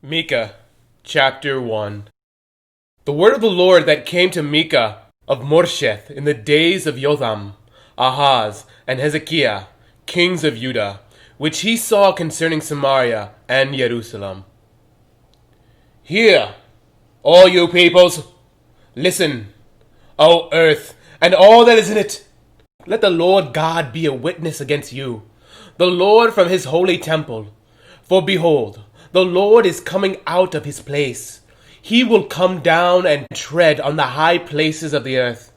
Micah, chapter 1. The word of the Lord that came to Micah of Morsheth in the days of Jotham, Ahaz, and Hezekiah, kings of Judah, which he saw concerning Samaria and Jerusalem. Hear, all you peoples, listen, O earth, and all that is in it. Let the Lord God be a witness against you, the Lord from his holy temple. For behold, the Lord is coming out of his place. He will come down and tread on the high places of the earth.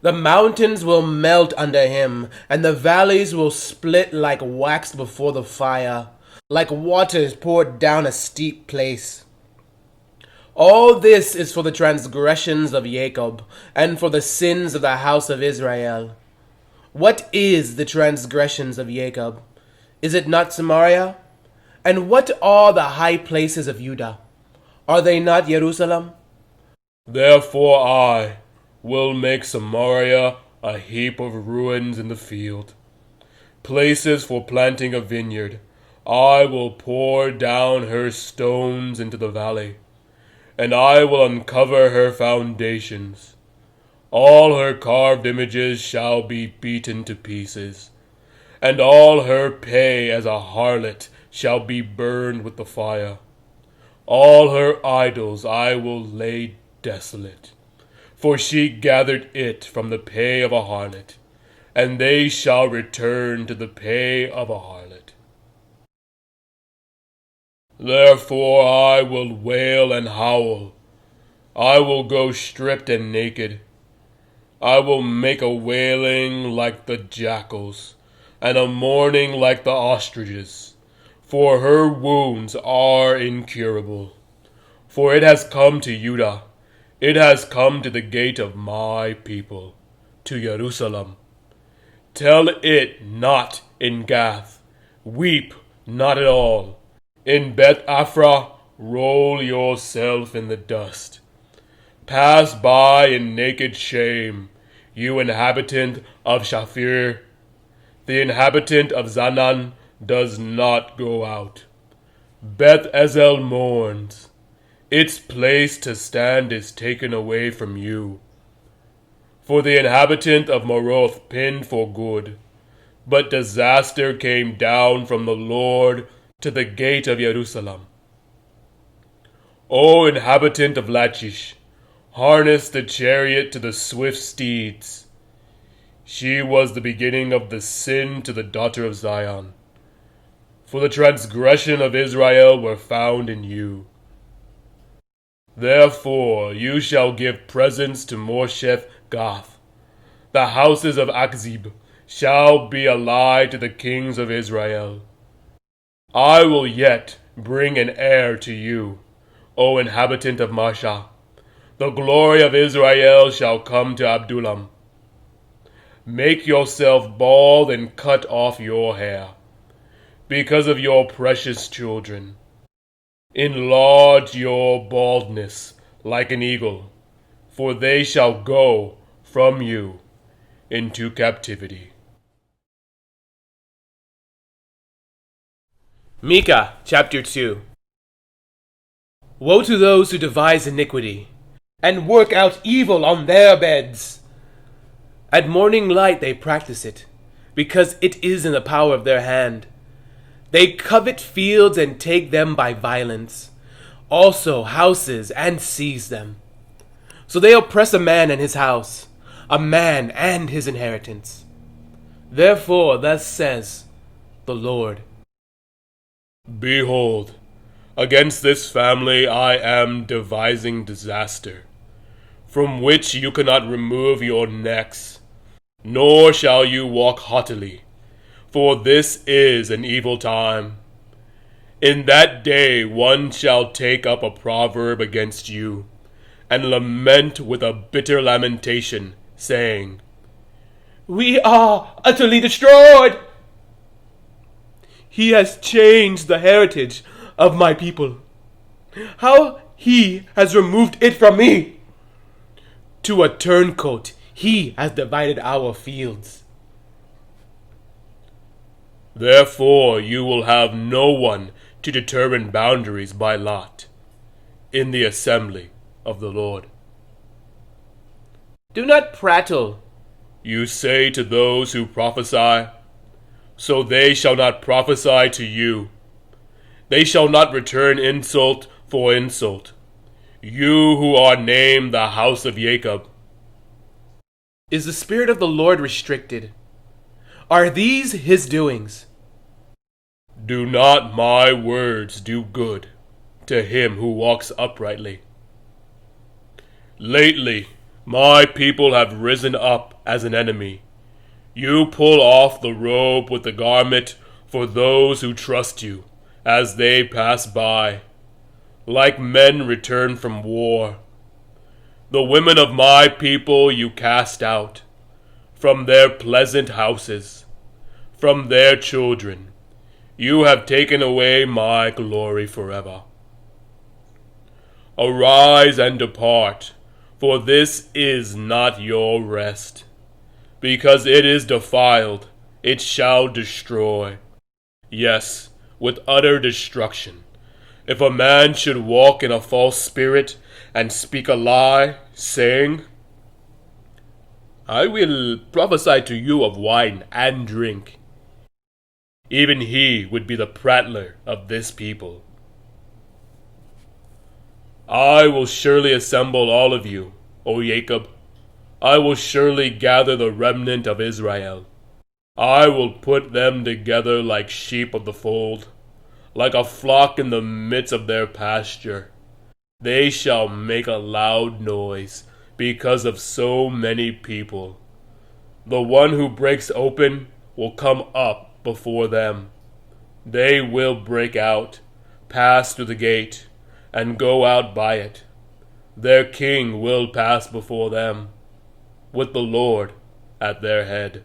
The mountains will melt under him, and the valleys will split like wax before the fire, like waters poured down a steep place. All this is for the transgressions of Jacob, and for the sins of the house of Israel. What is the transgressions of Jacob? Is it not Samaria? And what are the high places of Judah? Are they not Jerusalem? Therefore I will make Samaria a heap of ruins in the field, places for planting a vineyard. I will pour down her stones into the valley, and I will uncover her foundations. All her carved images shall be beaten to pieces, and all her pay as a harlot shall be burned with the fire. All her idols I will lay desolate, for she gathered it from the pay of a harlot, and they shall return to the pay of a harlot. Therefore I will wail and howl. I will go stripped and naked. I will make a wailing like the jackals, and a mourning like the ostriches. For her wounds are incurable. For it has come to Judah, it has come to the gate of my people, to Jerusalem. Tell it not in Gath, weep not at all. In Beth Aphrah, roll yourself in the dust. Pass by in naked shame, you inhabitant of Shaphir. The inhabitant of Zanan does not go out. Beth Ezel mourns. Its place to stand is taken away from you. For the inhabitant of Moroth pinned for good, but disaster came down from the Lord to the gate of Jerusalem. O inhabitant of Lachish, harness the chariot to the swift steeds. She was the beginning of the sin to the daughter of Zion. For the transgression of Israel were found in you. Therefore you shall give presents to Morsheth Gath. The houses of Akzib shall be a lie to the kings of Israel. I will yet bring an heir to you, O inhabitant of Masha. The glory of Israel shall come to Abdullam. Make yourself bald and cut off your hair, because of your precious children. Enlarge your baldness like an eagle, for they shall go from you into captivity. Micah, chapter 2. Woe to those who devise iniquity, and work out evil on their beds. At morning light they practice it, because it is in the power of their hand. They covet fields and take them by violence, also houses and seize them. So they oppress a man and his house, a man and his inheritance. Therefore thus says the Lord. Behold, against this family I am devising disaster, from which you cannot remove your necks, nor shall you walk haughtily. For this is an evil time. In that day one shall take up a proverb against you, and lament with a bitter lamentation, saying, We are utterly destroyed. He has changed the heritage of my people. How he has removed it from me. To a turncoat he has divided our fields. Therefore you will have no one to determine boundaries by lot in the assembly of the Lord. Do not prattle. You say to those who prophesy, so they shall not prophesy to you. They shall not return insult for insult. You who are named the house of Jacob. Is the Spirit of the Lord restricted? Are these his doings? Do not my words do good to him who walks uprightly? Lately, my people have risen up as an enemy. You pull off the robe with the garment for those who trust you as they pass by, like men returned from war. The women of my people you cast out from their pleasant houses, from their children. You have taken away my glory forever. Arise and depart, for this is not your rest. Because it is defiled, it shall destroy. Yes, with utter destruction. If a man should walk in a false spirit and speak a lie, saying, I will prophesy to you of wine and drink, even he would be the prattler of this people. I will surely assemble all of you, O Jacob. I will surely gather the remnant of Israel. I will put them together like sheep of the fold, like a flock in the midst of their pasture. They shall make a loud noise because of so many people. The one who breaks open will come up before them. They will break out, pass through the gate, and go out by it. Their king will pass before them, with the Lord at their head.